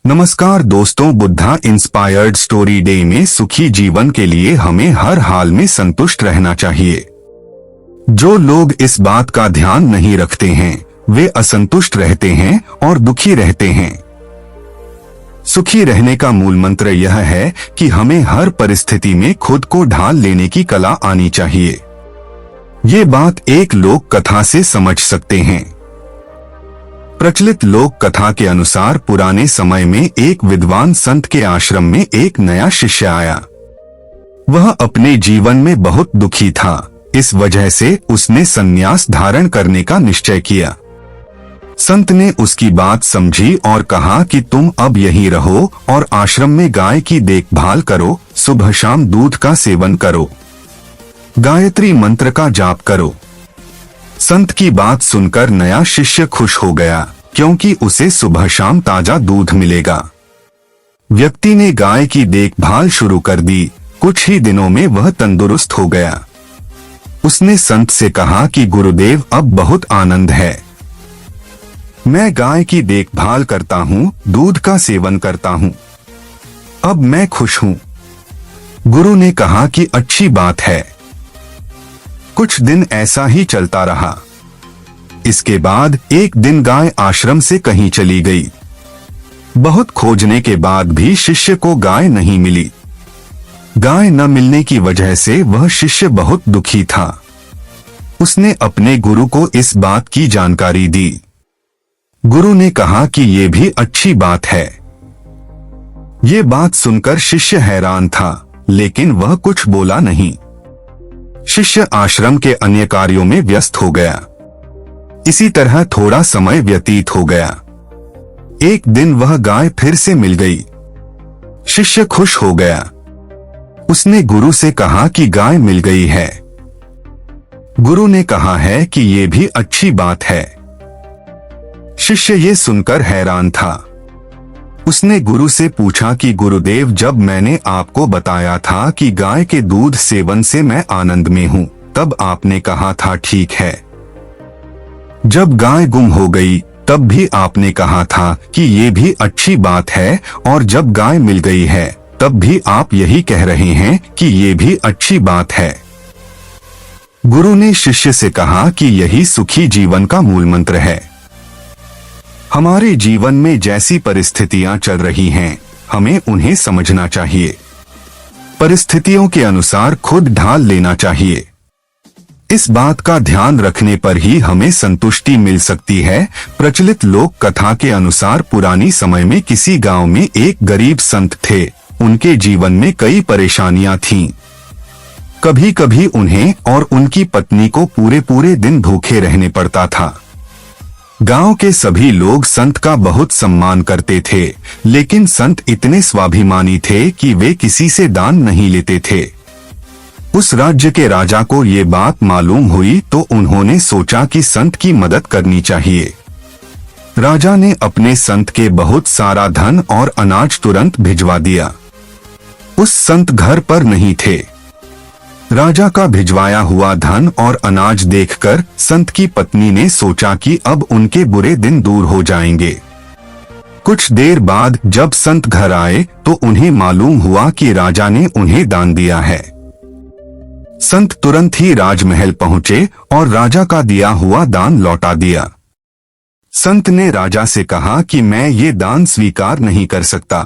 नमस्कार दोस्तों, Buddha inspired story day में सुखी जीवन के लिए हमें हर हाल में संतुष्ट रहना चाहिए। जो लोग इस बात का ध्यान नहीं रखते हैं वे असंतुष्ट रहते हैं और दुखी रहते हैं। सुखी रहने का मूल मंत्र यह है कि हमें हर परिस्थिति में खुद को ढाल लेने की कला आनी चाहिए। ये बात एक लोक कथा से समझ सकते हैं। प्रचलित लोक कथा के अनुसार पुराने समय में एक विद्वान संत के आश्रम में एक नया शिष्य आया। वह अपने जीवन में बहुत दुखी था। इस वजह से उसने संन्यास धारण करने का निश्चय किया। संत ने उसकी बात समझी और कहा कि तुम अब यहीं रहो और आश्रम में गाय की देखभाल करो, सुबह शाम दूध का सेवन करो, गायत्री मंत्र का जाप करो। संत की बात सुनकर नया शिष्य खुश हो गया क्योंकि उसे सुबह शाम ताजा दूध मिलेगा। व्यक्ति ने गाय की देखभाल शुरू कर दी। कुछ ही दिनों में वह तंदुरुस्त हो गया। उसने संत से कहा कि गुरुदेव, अब बहुत आनंद है। मैं गाय की देखभाल करता हूँ, दूध का सेवन करता हूँ, अब मैं खुश हूँ। गुरु ने कहा कि अच्छी बात है। कुछ दिन ऐसा ही चलता रहा। इसके बाद एक दिन गाय आश्रम से कहीं चली गई। बहुत खोजने के बाद भी शिष्य को गाय नहीं मिली। गाय न मिलने की वजह से वह शिष्य बहुत दुखी था। उसने अपने गुरु को इस बात की जानकारी दी। गुरु ने कहा कि ये भी अच्छी बात है। ये बात सुनकर शिष्य हैरान था, लेकिन वह कुछ बोला नहीं। शिष्य आश्रम के अन्य कार्यों में व्यस्त हो गया। इसी तरह थोड़ा समय व्यतीत हो गया। एक दिन वह गाय फिर से मिल गई। शिष्य खुश हो गया। उसने गुरु से कहा कि गाय मिल गई है। गुरु ने कहा है कि ये भी अच्छी बात है। शिष्य ये सुनकर हैरान था। उसने गुरु से पूछा कि गुरुदेव, जब मैंने आपको बताया था कि गाय के दूध सेवन से मैं आनंद में हूँ, तब आपने कहा था ठीक है। जब गाय गुम हो गई तब भी आपने कहा था कि ये भी अच्छी बात है, और जब गाय मिल गई है तब भी आप यही कह रहे हैं कि ये भी अच्छी बात है। गुरु ने शिष्य से कहा कि यही सुखी जीवन का मूल मंत्र है। हमारे जीवन में जैसी परिस्थितियां चल रही हैं, हमें उन्हें समझना चाहिए। परिस्थितियों के अनुसार खुद ढाल लेना चाहिए। इस बात का ध्यान रखने पर ही हमें संतुष्टि मिल सकती है। प्रचलित लोक कथा के अनुसार पुरानी समय में किसी गांव में एक गरीब संत थे। उनके जीवन में कई परेशानियां थीं। कभी कभी उन्हें और उनकी पत्नी को पूरे पूरे दिन भूखे रहने पड़ता था। गांव के सभी लोग संत का बहुत सम्मान करते थे, लेकिन संत इतने स्वाभिमानी थे कि वे किसी से दान नहीं लेते थे। उस राज्य के राजा को ये बात मालूम हुई तो उन्होंने सोचा कि संत की मदद करनी चाहिए। राजा ने अपने संत के बहुत सारा धन और अनाज तुरंत भिजवा दिया। उस संत घर पर नहीं थे। राजा का भिजवाया हुआ धन और अनाज देखकर संत की पत्नी ने सोचा कि अब उनके बुरे दिन दूर हो जाएंगे। कुछ देर बाद जब संत घर आए तो उन्हें मालूम हुआ कि राजा ने उन्हें दान दिया है। संत तुरंत ही राजमहल पहुंचे और राजा का दिया हुआ दान लौटा दिया। संत ने राजा से कहा कि मैं ये दान स्वीकार नहीं कर सकता।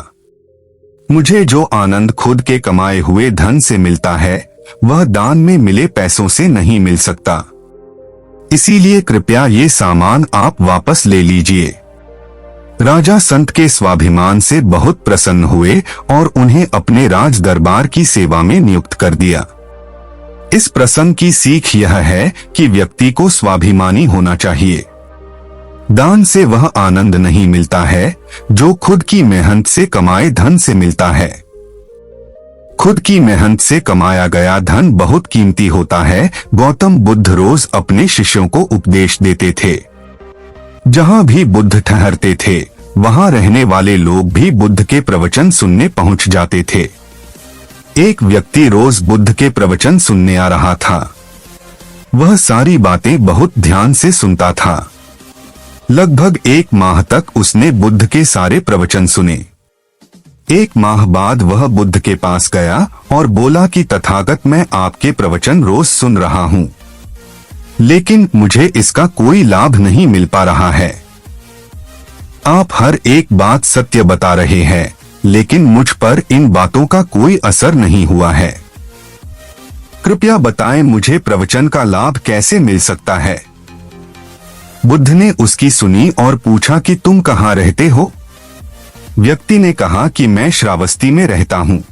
मुझे जो आनंद खुद के कमाए हुए धन से मिलता है वह दान में मिले पैसों से नहीं मिल सकता। इसीलिए कृपया ये सामान आप वापस ले लीजिए। राजा संत के स्वाभिमान से बहुत प्रसन्न हुए और उन्हें अपने राज दरबार की सेवा में नियुक्त कर दिया। इस प्रसंग की सीख यह है कि व्यक्ति को स्वाभिमानी होना चाहिए। दान से वह आनंद नहीं मिलता है जो खुद की मेहनत से कमाए धन से मिलता है। खुद की मेहनत से कमाया गया धन बहुत कीमती होता है। गौतम बुद्ध रोज अपने शिष्यों को उपदेश देते थे। जहां भी बुद्ध ठहरते थे वहां रहने वाले लोग भी बुद्ध के प्रवचन सुनने पहुंच जाते थे। एक व्यक्ति रोज बुद्ध के प्रवचन सुनने आ रहा था। वह सारी बातें बहुत ध्यान से सुनता था। लगभग 1 माह तक उसने बुद्ध के सारे प्रवचन सुने। 1 माह बाद वह बुद्ध के पास गया और बोला कि तथागत, मैं आपके प्रवचन रोज सुन रहा हूँ, लेकिन मुझे इसका कोई लाभ नहीं मिल पा रहा है। आप हर एक बात सत्य बता रहे हैं, लेकिन मुझ पर इन बातों का कोई असर नहीं हुआ है। कृपया बताएं मुझे प्रवचन का लाभ कैसे मिल सकता है। बुद्ध ने उसकी सुनी और पूछा कि तुम कहाँ रहते हो? व्यक्ति ने कहा कि मैं श्रावस्ती में रहता हूँ।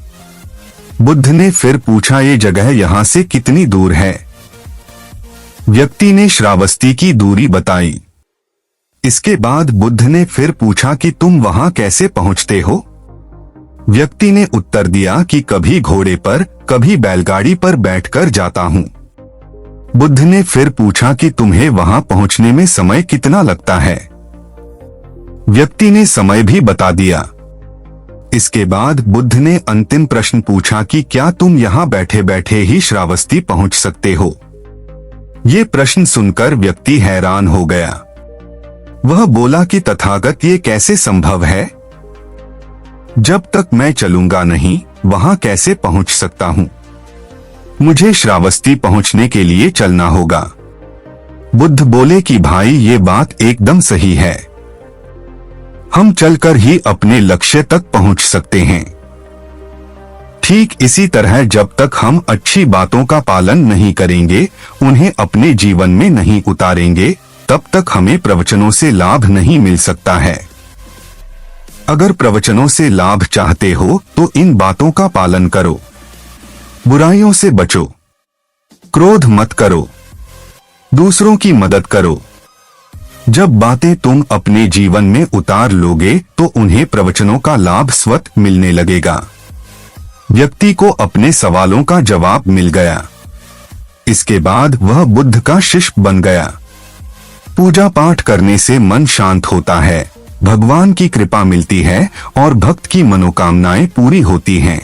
बुद्ध ने फिर पूछा, ये जगह यहाँ से कितनी दूर है? व्यक्ति ने श्रावस्ती की दूरी बताई। इसके बाद बुद्ध ने फिर पूछा कि तुम वहां कैसे पहुंचते हो? व्यक्ति ने उत्तर दिया कि कभी घोड़े पर, कभी बैलगाड़ी पर बैठकर जाता हूँ। बुद्ध ने फिर पूछा कि तुम्हें वहां पहुंचने में समय कितना लगता है? व्यक्ति ने समय भी बता दिया। इसके बाद बुद्ध ने अंतिम प्रश्न पूछा कि क्या तुम यहाँ बैठे बैठे ही श्रावस्ती पहुंच सकते हो? ये प्रश्न सुनकर व्यक्ति हैरान हो गया। वह बोला कि तथागत, ये कैसे संभव है? जब तक मैं चलूंगा नहीं, वहां कैसे पहुंच सकता हूं? मुझे श्रावस्ती पहुंचने के लिए चलना होगा। बुद्ध बोले कि भाई, ये बात एकदम सही है। हम चलकर ही अपने लक्ष्य तक पहुंच सकते हैं। ठीक इसी तरह जब तक हम अच्छी बातों का पालन नहीं करेंगे, उन्हें अपने जीवन में नहीं उतारेंगे, तब तक हमें प्रवचनों से लाभ नहीं मिल सकता है। अगर प्रवचनों से लाभ चाहते हो तो इन बातों का पालन करो। बुराइयों से बचो, क्रोध मत करो, दूसरों की मदद करो। जब बातें तुम अपने जीवन में उतार लोगे तो उन्हें प्रवचनों का लाभ स्वतः मिलने लगेगा। व्यक्ति को अपने सवालों का जवाब मिल गया। इसके बाद वह बुद्ध का शिष्य बन गया। पूजा पाठ करने से मन शांत होता है, भगवान की कृपा मिलती है और भक्त की मनोकामनाएं पूरी होती हैं।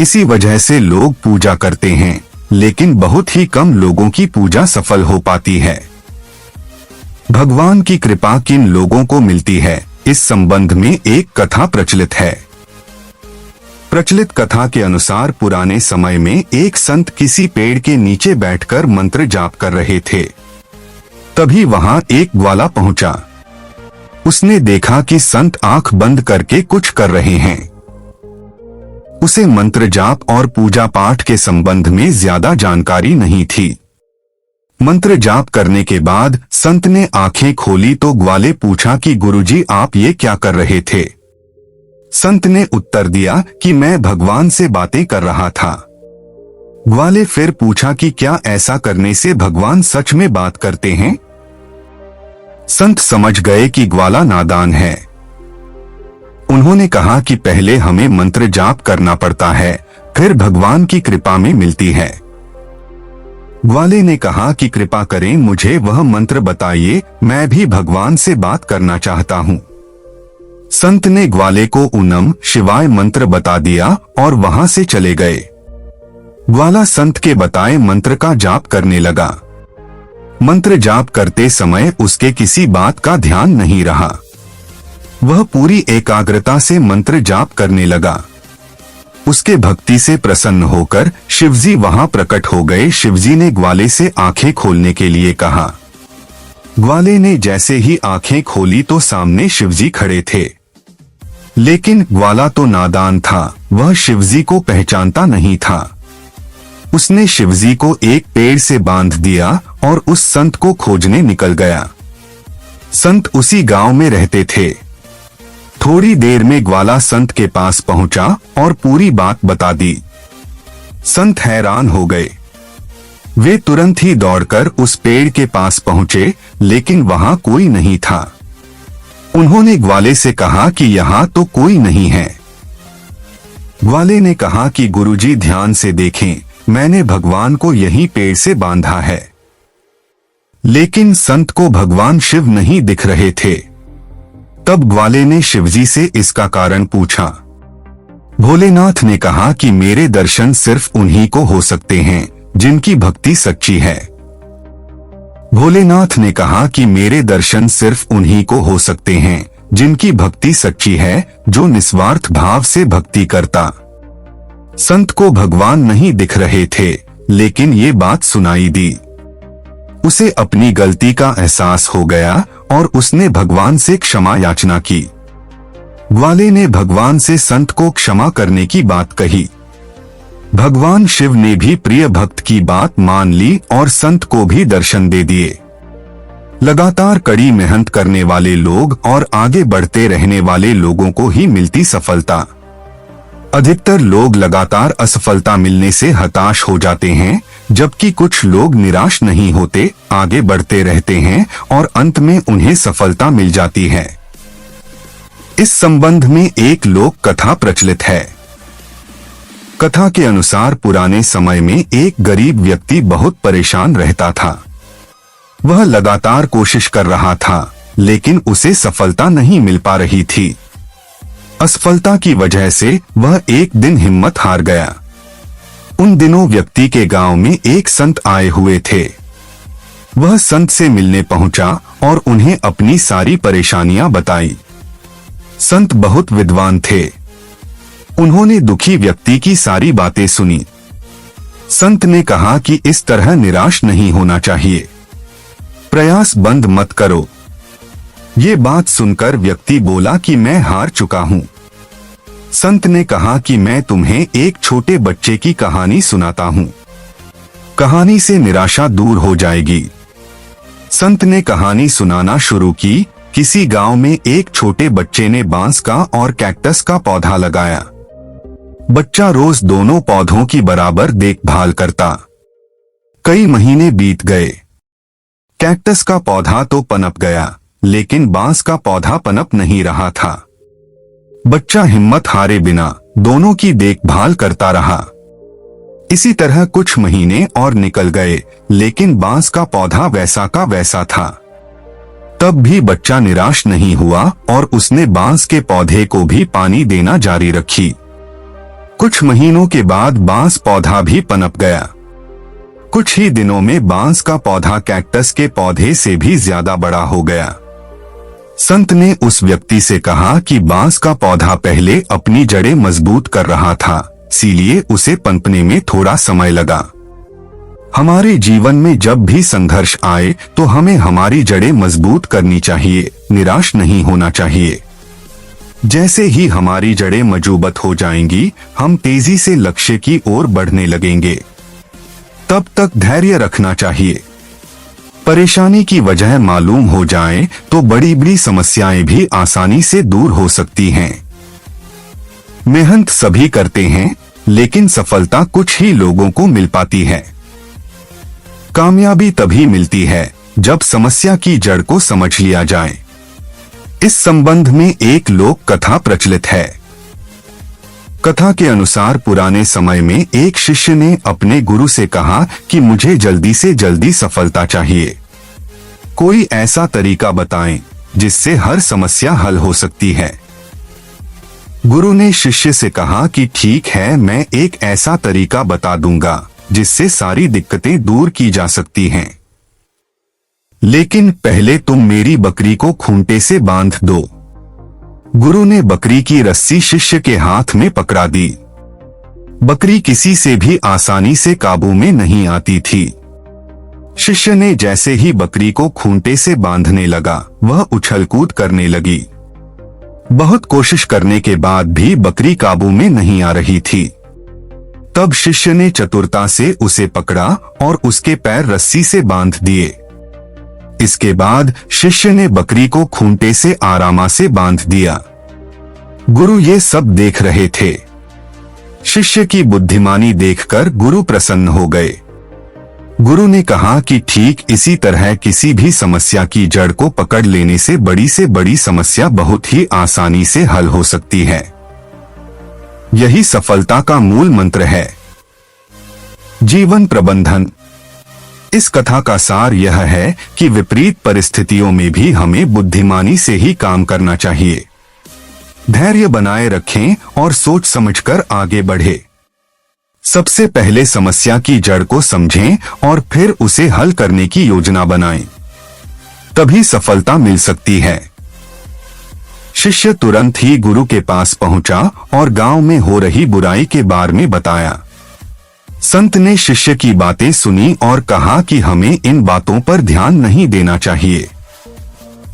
इसी वजह से लोग पूजा करते हैं, लेकिन बहुत ही कम लोगों की पूजा सफल हो पाती है। भगवान की कृपा किन लोगों को मिलती है, इस संबंध में एक कथा प्रचलित है। प्रचलित कथा के अनुसार पुराने समय में एक संत किसी पेड़ के नीचे बैठकर मंत्र जाप कर रहे थे। तभी वहां एक ग्वाला पहुंचा। उसने देखा कि संत आंख बंद करके कुछ कर रहे हैं। उसे मंत्र जाप और पूजा पाठ के संबंध में ज्यादा जानकारी नहीं थी। मंत्र जाप करने के बाद संत ने आंखें खोली तो ग्वाले पूछा कि गुरुजी, आप ये क्या कर रहे थे? संत ने उत्तर दिया कि मैं भगवान से बातें कर रहा था। ग्वाले फिर पूछा कि क्या ऐसा करने से भगवान सच में बात करते हैं? संत समझ गए कि ग्वाला नादान है। उन्होंने कहा कि पहले हमें मंत्र जाप करना पड़ता है, फिर भगवान की कृपा में मिलती है। ग्वाले ने कहा कि कृपा करें, मुझे वह मंत्र बताइए, मैं भी भगवान से बात करना चाहता हूँ। संत ने ग्वाले को ऊनम शिवाय मंत्र बता दिया और वहां से चले गए। ग्वाला संत के बताए मंत्र का जाप करने लगा। मंत्र जाप करते समय उसके किसी बात का ध्यान नहीं रहा। वह पूरी एकाग्रता से मंत्र जाप करने लगा। उसके भक्ति से प्रसन्न होकर शिवजी वहां प्रकट हो गए। शिवजी ने ग्वाले से आंखें खोलने के लिए कहा। ग्वाले ने जैसे ही आंखें खोली तो सामने शिवजी खड़े थे। लेकिन ग्वाला तो नादान था, वह शिवजी को पहचानता नहीं था। उसने शिवजी को एक पेड़ से बांध दिया और उस संत को खोजने निकल गया। संत उसी गांव में रहते थे। थोड़ी देर में ग्वाला संत के पास पहुंचा और पूरी बात बता दी। संत हैरान हो गए। वे तुरंत ही दौड़कर उस पेड़ के पास पहुंचे, लेकिन वहां कोई नहीं था। उन्होंने ग्वाले से कहा कि यहाँ तो कोई नहीं है। ग्वाले ने कहा कि गुरुजी ध्यान से देखें, मैंने भगवान को यहीं पेड़ से बांधा है। लेकिन संत को भगवान शिव नहीं दिख रहे थे। तब ग्वाले ने शिवजी से इसका कारण पूछा। भोलेनाथ ने कहा कि मेरे दर्शन सिर्फ उन्हीं को हो सकते हैं जिनकी भक्ति सच्ची है। भोलेनाथ ने कहा कि मेरे दर्शन सिर्फ उन्हीं को हो सकते हैं जिनकी भक्ति सच्ची है, जो निस्वार्थ भाव से भक्ति करता। संत को भगवान नहीं दिख रहे थे, लेकिन ये बात सुनाई दी। उसे अपनी गलती का एहसास हो गया और उसने भगवान से क्षमा याचना की। ग्वाले ने भगवान से संत को क्षमा करने की बात कही। भगवान शिव ने भी प्रिय भक्त की बात मान ली और संत को भी दर्शन दे दिए। लगातार कड़ी मेहनत करने वाले लोग और आगे बढ़ते रहने वाले लोगों को ही मिलती सफलता। अधिकतर लोग लगातार असफलता मिलने से हताश हो जाते हैं, जबकि कुछ लोग निराश नहीं होते, आगे बढ़ते रहते हैं और अंत में उन्हें सफलता मिल जाती है। इस संबंध में एक लोक कथा प्रचलित है। कथा के अनुसार पुराने समय में एक गरीब व्यक्ति बहुत परेशान रहता था। वह लगातार कोशिश कर रहा था, लेकिन उसे सफलता नहीं मिल पा रही थी। असफलता की वजह से वह एक दिन हिम्मत हार गया। उन दिनों व्यक्ति के गांव में एक संत आए हुए थे। वह संत से मिलने पहुंचा और उन्हें अपनी सारी परेशानियां बताई। संत बहुत विद्वान थे। उन्होंने दुखी व्यक्ति की सारी बातें सुनी। संत ने कहा कि इस तरह निराश नहीं होना चाहिए, प्रयास बंद मत करो। ये बात सुनकर व्यक्ति बोला कि मैं हार चुका हूँ। संत ने कहा कि मैं तुम्हें एक छोटे बच्चे की कहानी सुनाता हूँ। कहानी से निराशा दूर हो जाएगी। संत ने कहानी सुनाना शुरू की। किसी गांव में एक छोटे बच्चे ने बांस का और कैक्टस का पौधा लगाया। बच्चा रोज दोनों पौधों की बराबर देखभाल करता। कई महीने बीत गए। कैक्टस का पौधा तो पनप गया, लेकिन बांस का पौधा पनप नहीं रहा था। बच्चा हिम्मत हारे बिना दोनों की देखभाल करता रहा। इसी तरह कुछ महीने और निकल गए, लेकिन बांस का पौधा वैसा का वैसा था। तब भी बच्चा निराश नहीं हुआ और उसने बांस के पौधे को भी पानी देना जारी रखी। कुछ महीनों के बाद बांस पौधा भी पनप गया। कुछ ही दिनों में बांस का पौधा कैक्टस के पौधे से भी ज्यादा बड़ा हो गया। संत ने उस व्यक्ति से कहा कि बांस का पौधा पहले अपनी जड़ें मजबूत कर रहा था, इसीलिए उसे पनपने में थोड़ा समय लगा। हमारे जीवन में जब भी संघर्ष आए तो हमें हमारी जड़ें मजबूत करनी चाहिए, निराश नहीं होना चाहिए। जैसे ही हमारी जड़ें मजबूत हो जाएंगी, हम तेजी से लक्ष्य की ओर बढ़ने लगेंगे। तब तक धैर्य रखना चाहिए। परेशानी की वजह मालूम हो जाए तो बड़ी बड़ी समस्याएं भी आसानी से दूर हो सकती हैं। मेहनत सभी करते हैं, लेकिन सफलता कुछ ही लोगों को मिल पाती है। कामयाबी तभी मिलती है जब समस्या की जड़ को समझ लिया जाए। इस संबंध में एक लोक कथा प्रचलित है। कथा के अनुसार पुराने समय में एक शिष्य ने अपने गुरु से कहा कि मुझे जल्दी से जल्दी सफलता चाहिए। कोई ऐसा तरीका बताएं जिससे हर समस्या हल हो सकती है। गुरु ने शिष्य से कहा कि ठीक है, मैं एक ऐसा तरीका बता दूंगा जिससे सारी दिक्कतें दूर की जा सकती हैं। लेकिन पहले तुम मेरी बकरी को खूंटे से बांध दो। गुरु ने बकरी की रस्सी शिष्य के हाथ में पकड़ा दी। बकरी किसी से भी आसानी से काबू में नहीं आती थी। शिष्य ने जैसे ही बकरी को खूंटे से बांधने लगा, वह उछल कूद करने लगी। बहुत कोशिश करने के बाद भी बकरी काबू में नहीं आ रही थी। तब शिष्य ने चतुरता से उसे पकड़ा और उसके पैर रस्सी से बांध दिए। इसके बाद शिष्य ने बकरी को खूंटे से आराम से बांध दिया। गुरु ये सब देख रहे थे। शिष्य की बुद्धिमानी देखकर गुरु प्रसन्न हो गए। गुरु ने कहा कि ठीक इसी तरह किसी भी समस्या की जड़ को पकड़ लेने से बड़ी समस्या बहुत ही आसानी से हल हो सकती है। यही सफलता का मूल मंत्र है। जीवन प्रबंधन। इस कथा का सार यह है कि विपरीत परिस्थितियों में भी हमें बुद्धिमानी से ही काम करना चाहिए। धैर्य बनाए रखें और सोच समझकर आगे बढ़े। सबसे पहले समस्या की जड़ को समझें और फिर उसे हल करने की योजना बनाएं। तभी सफलता मिल सकती है। शिष्य तुरंत ही गुरु के पास पहुंचा और गांव में हो रही बुराई के बारे में बताया। संत ने शिष्य की बातें सुनी और कहा कि हमें इन बातों पर ध्यान नहीं देना चाहिए।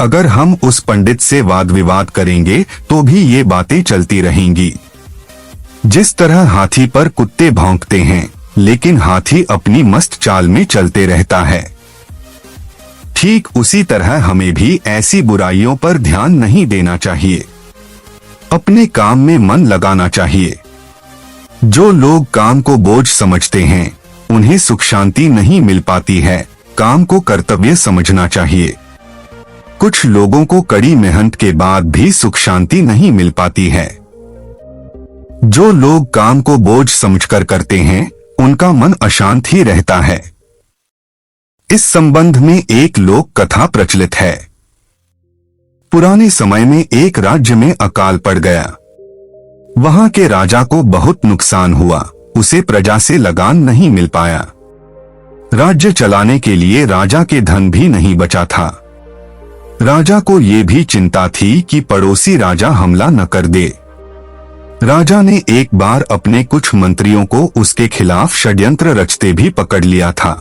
अगर हम उस पंडित से वाद विवाद करेंगे तो भी ये बातें चलती रहेंगी। जिस तरह हाथी पर कुत्ते भौंकते हैं, लेकिन हाथी अपनी मस्त चाल में चलते रहता है, ठीक उसी तरह हमें भी ऐसी बुराइयों पर ध्यान नहीं देना चाहिए। अपने काम में मन लगाना चाहिए। जो लोग काम को बोझ समझते हैं, उन्हें सुख शांति नहीं मिल पाती है। काम को कर्तव्य समझना चाहिए। कुछ लोगों को कड़ी मेहनत के बाद भी सुख शांति नहीं मिल पाती है। जो लोग काम को बोझ समझकर करते हैं, उनका मन अशांत ही रहता है। इस संबंध में एक लोक कथा प्रचलित है। पुराने समय में एक राज्य में अकाल पड़ गया। वहां के राजा को बहुत नुकसान हुआ। उसे प्रजा से लगान नहीं मिल पाया। राज्य चलाने के लिए राजा के धन भी नहीं बचा था। राजा को ये भी चिंता थी कि पड़ोसी राजा हमला न कर दे। राजा ने एक बार अपने कुछ मंत्रियों को उसके खिलाफ षड्यंत्र रचते भी पकड़ लिया था।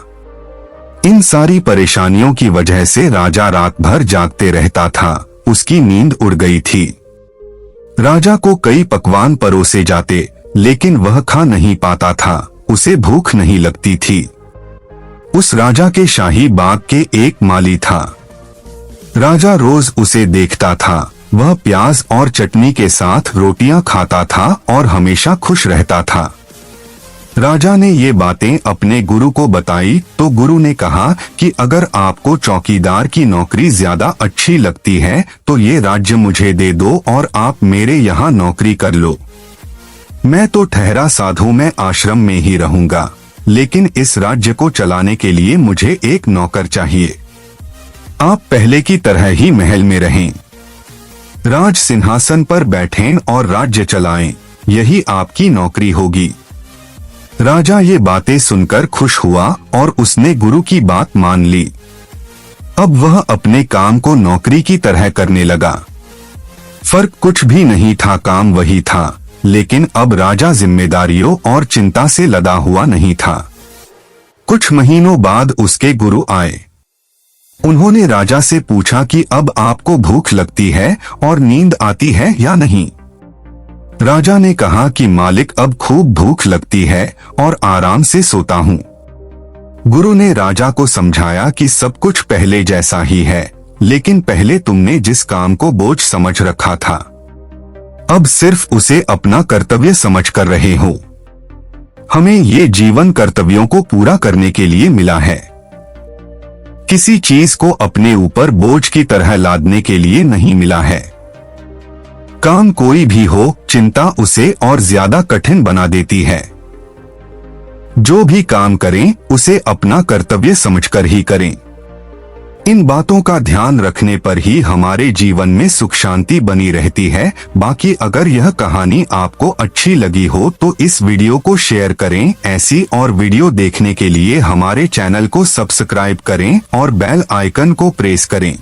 इन सारी परेशानियों की वजह से राजा रात भर जागते रहता था। उसकी नींद उड़ गई थी। राजा को कई पकवान परोसे जाते, लेकिन वह खा नहीं पाता था। उसे भूख नहीं लगती थी। उस राजा के शाही बाग के एक माली था। राजा रोज उसे देखता था। वह प्याज और चटनी के साथ रोटियां खाता था और हमेशा खुश रहता था। राजा ने ये बातें अपने गुरु को बताई तो गुरु ने कहा कि अगर आपको चौकीदार की नौकरी ज्यादा अच्छी लगती है तो ये राज्य मुझे दे दो और आप मेरे यहाँ नौकरी कर लो। मैं तो ठहरा साधु, मैं आश्रम में ही रहूंगा, लेकिन इस राज्य को चलाने के लिए मुझे एक नौकर चाहिए। आप पहले की तरह ही महल में रहें, राज सिंहासन पर बैठें और राज्य चलाएं, यही आपकी नौकरी होगी। राजा ये बातें सुनकर खुश हुआ और उसने गुरु की बात मान ली। अब वह अपने काम को नौकरी की तरह करने लगा। फर्क कुछ भी नहीं था, काम वही था, लेकिन अब राजा जिम्मेदारियों और चिंता से लदा हुआ नहीं था। कुछ महीनों बाद उसके गुरु आए। उन्होंने राजा से पूछा कि अब आपको भूख लगती है और नींद आती है या नहीं। राजा ने कहा कि मालिक, अब खूब भूख लगती है और आराम से सोता हूँ। गुरु ने राजा को समझाया कि सब कुछ पहले जैसा ही है, लेकिन पहले तुमने जिस काम को बोझ समझ रखा था, अब सिर्फ उसे अपना कर्तव्य समझ कर रहे हो। हमें ये जीवन कर्तव्यों को पूरा करने के लिए मिला है। किसी चीज को अपने ऊपर बोझ की तरह लादने के लिए नहीं मिला है। काम कोई भी हो, चिंता उसे और ज्यादा कठिन बना देती है। जो भी काम करें उसे अपना कर्तव्य समझकर ही करें। इन बातों का ध्यान रखने पर ही हमारे जीवन में सुख शांति बनी रहती है। बाकी अगर यह कहानी आपको अच्छी लगी हो तो इस वीडियो को शेयर करें। ऐसी और वीडियो देखने के लिए हमारे चैनल को सब्सक्राइब करें और बेल आइकन को प्रेस करें।